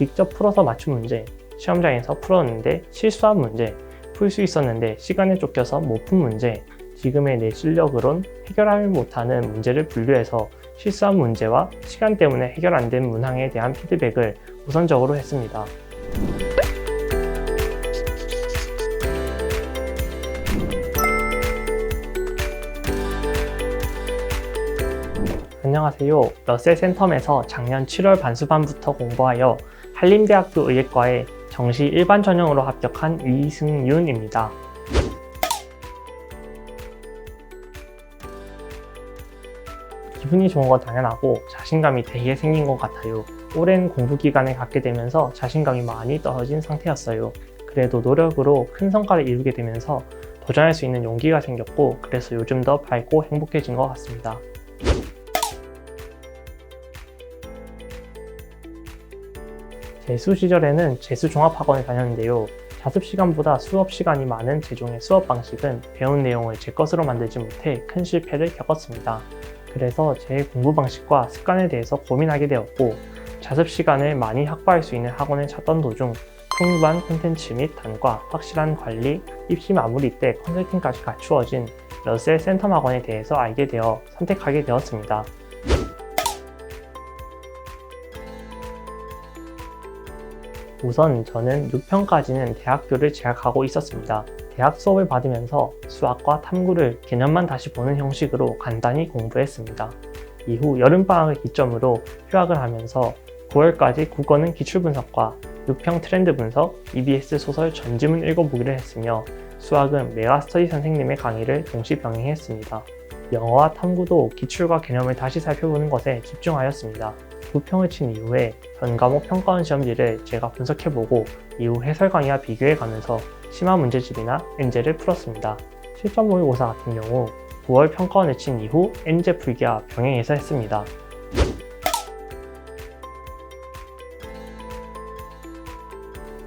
직접 풀어서 맞춘 문제, 시험장에서 풀었는데 실수한 문제, 풀 수 있었는데 시간에 쫓겨서 못 푼 문제, 지금의 내 실력으론 해결하지 못하는 문제를 분류해서 실수한 문제와 시간 때문에 해결 안 된 문항에 대한 피드백을 우선적으로 했습니다. 안녕하세요. 러셀 센텀에서 작년 7월 반수반부터 공부하여 한림대학교 의예과에 정시 일반 전형으로 합격한 이승윤입니다. 기분이 좋은 건 당연하고 자신감이 되게 생긴 것 같아요. 오랜 공부 기간을 갖게 되면서 자신감이 많이 떨어진 상태였어요. 그래도 노력으로 큰 성과를 이루게 되면서 도전할 수 있는 용기가 생겼고, 그래서 요즘 더 밝고 행복해진 것 같습니다. 재수 시절에는 재수종합학원에 다녔는데요. 자습 시간보다 수업 시간이 많은 제종의 수업 방식은 배운 내용을 제 것으로 만들지 못해 큰 실패를 겪었습니다. 그래서 제 공부 방식과 습관에 대해서 고민하게 되었고, 자습 시간을 많이 확보할 수 있는 학원을 찾던 도중 풍부한 콘텐츠 및 단과, 확실한 관리, 입시 마무리 때 컨설팅까지 갖추어진 러셀 센텀 학원에 대해서 알게 되어 선택하게 되었습니다. 우선 저는 6편까지는 대학교를 재학하고 있었습니다. 대학 수업을 받으면서 수학과 탐구를 개념만 다시 보는 형식으로 간단히 공부했습니다. 이후 여름방학을 기점으로 휴학을 하면서 9월까지 국어는 기출분석과 6평 트렌드 분석, EBS 소설 전지문 읽어보기를 했으며, 수학은 메가스터디 선생님의 강의를 동시 병행했습니다. 영어와 탐구도 기출과 개념을 다시 살펴보는 것에 집중하였습니다. 9평을 친 이후에 전 과목 평가원 시험지를 제가 분석해보고 이후 해설 강의와 비교해가면서 심화 문제집이나 엔제를 풀었습니다. 실전 모의고사 같은 경우 9월 평가원을 친 이후 엔제 풀기와 병행해서 했습니다.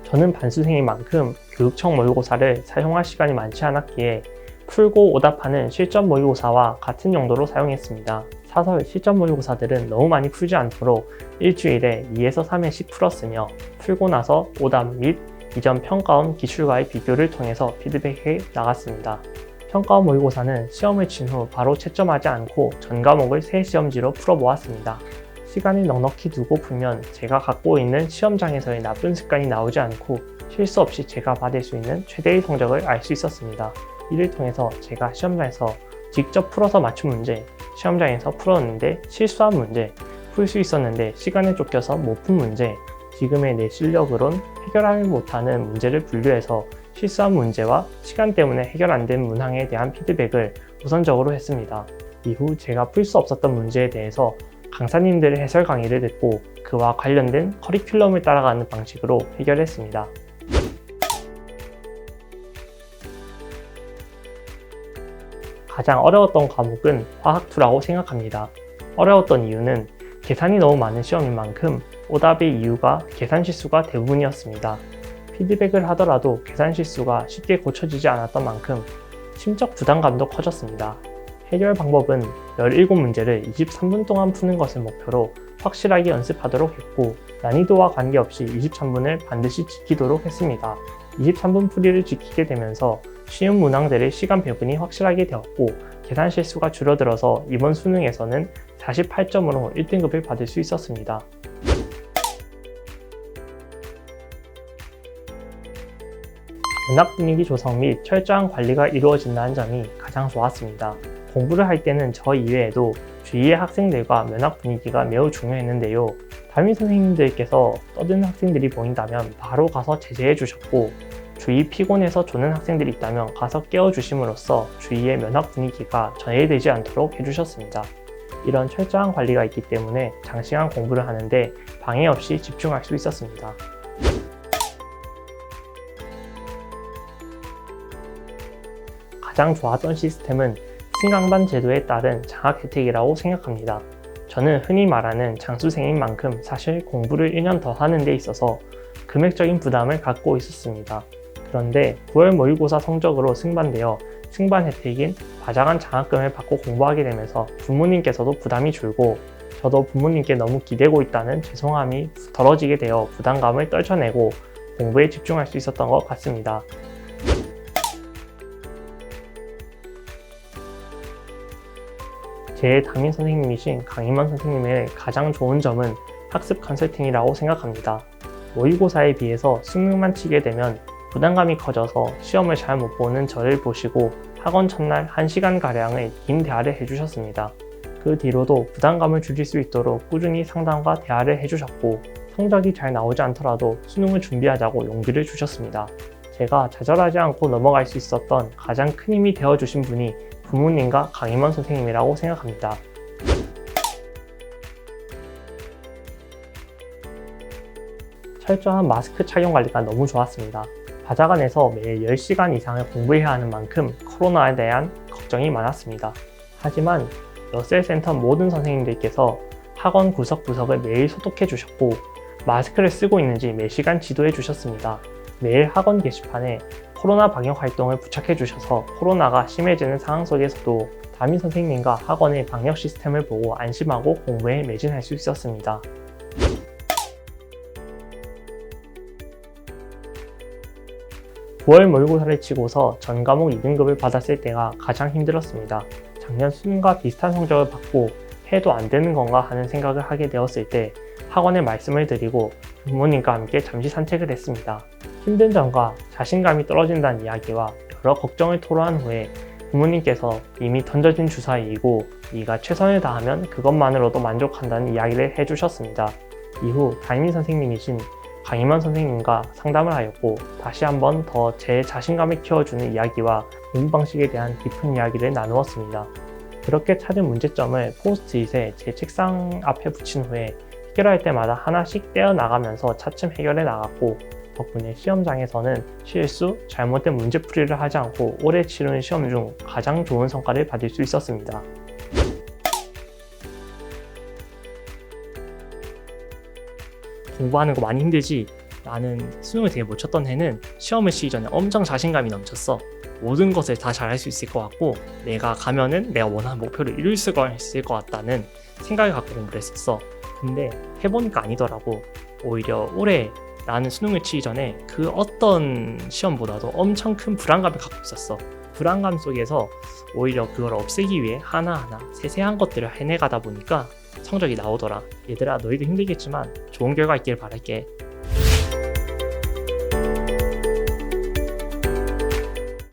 저는 반수생인 만큼 교육청 모의고사를 사용할 시간이 많지 않았기에 풀고 오답하는 실전 모의고사와 같은 용도로 사용했습니다. 사설 실전 모의고사들은 너무 많이 풀지 않도록 일주일에 2에서 3회씩 풀었으며, 풀고 나서 오답 및 이전 평가원 기출과의 비교를 통해서 피드백해 나갔습니다. 평가원 모의고사는 시험을 친 후 바로 채점하지 않고 전 과목을 새 시험지로 풀어보았습니다. 시간을 넉넉히 두고 풀면 제가 갖고 있는 시험장에서의 나쁜 습관이 나오지 않고 실수 없이 제가 받을 수 있는 최대의 성적을 알 수 있었습니다. 이를 통해서 제가 시험장에서 직접 풀어서 맞춘 문제, 시험장에서 풀었는데 실수한 문제, 풀 수 있었는데 시간에 쫓겨서 못 푼 문제, 지금의 내 실력으론 해결하지 못하는 문제를 분류해서 실수한 문제와 시간 때문에 해결 안 된 문항에 대한 피드백을 우선적으로 했습니다. 이후 제가 풀 수 없었던 문제에 대해서 강사님들의 해설 강의를 듣고 그와 관련된 커리큘럼을 따라가는 방식으로 해결했습니다. 가장 어려웠던 과목은 화학2라고 생각합니다. 어려웠던 이유는 계산이 너무 많은 시험인 만큼 오답의 이유가 계산 실수가 대부분이었습니다. 피드백을 하더라도 계산 실수가 쉽게 고쳐지지 않았던 만큼 심적 부담감도 커졌습니다. 해결 방법은 17문제를 23분 동안 푸는 것을 목표로 확실하게 연습하도록 했고, 난이도와 관계없이 23분을 반드시 지키도록 했습니다. 23분 풀이를 지키게 되면서 쉬운 문항들의 시간 배분이 확실하게 되었고, 계산 실수가 줄어들어서 이번 수능에서는 48점으로 1등급을 받을 수 있었습니다. 면학 분위기 조성 및 철저한 관리가 이루어진다는 점이 가장 좋았습니다. 공부를 할 때는 저 이외에도 주위의 학생들과 면학 분위기가 매우 중요했는데요. 담임 선생님들께서 떠드는 학생들이 보인다면 바로 가서 제재해 주셨고, 주위 피곤해서 조는 학생들이 있다면 가서 깨워주심으로써 주위의 면학 분위기가 전해되지 않도록 해주셨습니다. 이런 철저한 관리가 있기 때문에 장시간 공부를 하는데 방해 없이 집중할 수 있었습니다. 가장 좋았던 시스템은 승강반 제도에 따른 장학 혜택이라고 생각합니다. 저는 흔히 말하는 장수생인 만큼 사실 공부를 1년 더 하는 데 있어서 금액적인 부담을 갖고 있었습니다. 그런데 9월 모의고사 성적으로 승반되어 승반 혜택인 과장한 장학금을 받고 공부하게 되면서 부모님께서도 부담이 줄고 저도 부모님께 너무 기대고 있다는 죄송함이 덜어지게 되어 부담감을 떨쳐내고 공부에 집중할 수 있었던 것 같습니다. 제 담임 선생님이신 강임원 선생님의 가장 좋은 점은 학습 컨설팅이라고 생각합니다. 모의고사에 비해서 수능만 치게 되면 부담감이 커져서 시험을 잘 못 보는 저를 보시고 학원 첫날 1시간가량의 긴 대화를 해주셨습니다. 그 뒤로도 부담감을 줄일 수 있도록 꾸준히 상담과 대화를 해주셨고 성적이 잘 나오지 않더라도 수능을 준비하자고 용기를 주셨습니다. 제가 좌절하지 않고 넘어갈 수 있었던 가장 큰 힘이 되어주신 분이 부모님과 강임원 선생님이라고 생각합니다. 철저한 마스크 착용 관리가 너무 좋았습니다. 바자간에서 매일 10시간 이상을 공부해야 하는 만큼 코로나에 대한 걱정이 많았습니다. 하지만 러셀센터 모든 선생님들께서 학원 구석구석을 매일 소독해 주셨고 마스크를 쓰고 있는지 매시간 지도해 주셨습니다. 매일 학원 게시판에 코로나 방역 활동을 부착해 주셔서 코로나가 심해지는 상황 속에서도 담임 선생님과 학원의 방역 시스템을 보고 안심하고 공부에 매진할 수 있었습니다. (9월) 모의고사를 치고서 전 과목 2등급을 받았을 때가 가장 힘들었습니다. 작년 수능과 비슷한 성적을 받고 해도 안 되는 건가 하는 생각을 하게 되었을 때 학원에 말씀을 드리고 부모님과 함께 잠시 산책을 했습니다. 힘든 점과 자신감이 떨어진다는 이야기와 여러 걱정을 토로한 후에 부모님께서 이미 던져진 주사위이고 네가 최선을 다하면 그것만으로도 만족한다는 이야기를 해주셨습니다. 이후 담임 선생님이신 강임원 선생님과 상담을 하였고 다시 한번 더 제 자신감을 키워주는 이야기와 공부 방식에 대한 깊은 이야기를 나누었습니다. 그렇게 찾은 문제점을 포스트잇에 제 책상 앞에 붙인 후에 해결할 때마다 하나씩 떼어나가면서 차츰 해결해 나갔고 덕분에 시험장에서는 실수, 잘못된 문제풀이를 하지 않고 올해 치르는 시험 중 가장 좋은 성과를 받을 수 있었습니다. 공부하는 거 많이 힘들지? 나는 수능을 되게 못 쳤던 해는 시험을 치기 전에 엄청 자신감이 넘쳤어. 모든 것을 다 잘할 수 있을 것 같고 내가 가면은 내가 원하는 목표를 이룰 수 있을 것 같다는 생각을 갖고 공부를 했었어. 근데 해보니까 아니더라고. 오히려 올해 나는 수능을 치기 전에 그 어떤 시험보다도 엄청 큰 불안감을 갖고 있었어. 불안감 속에서 오히려 그걸 없애기 위해 하나하나 세세한 것들을 해내가다 보니까 성적이 나오더라. 얘들아, 너희도 힘들겠지만 좋은 결과 있길 바랄게.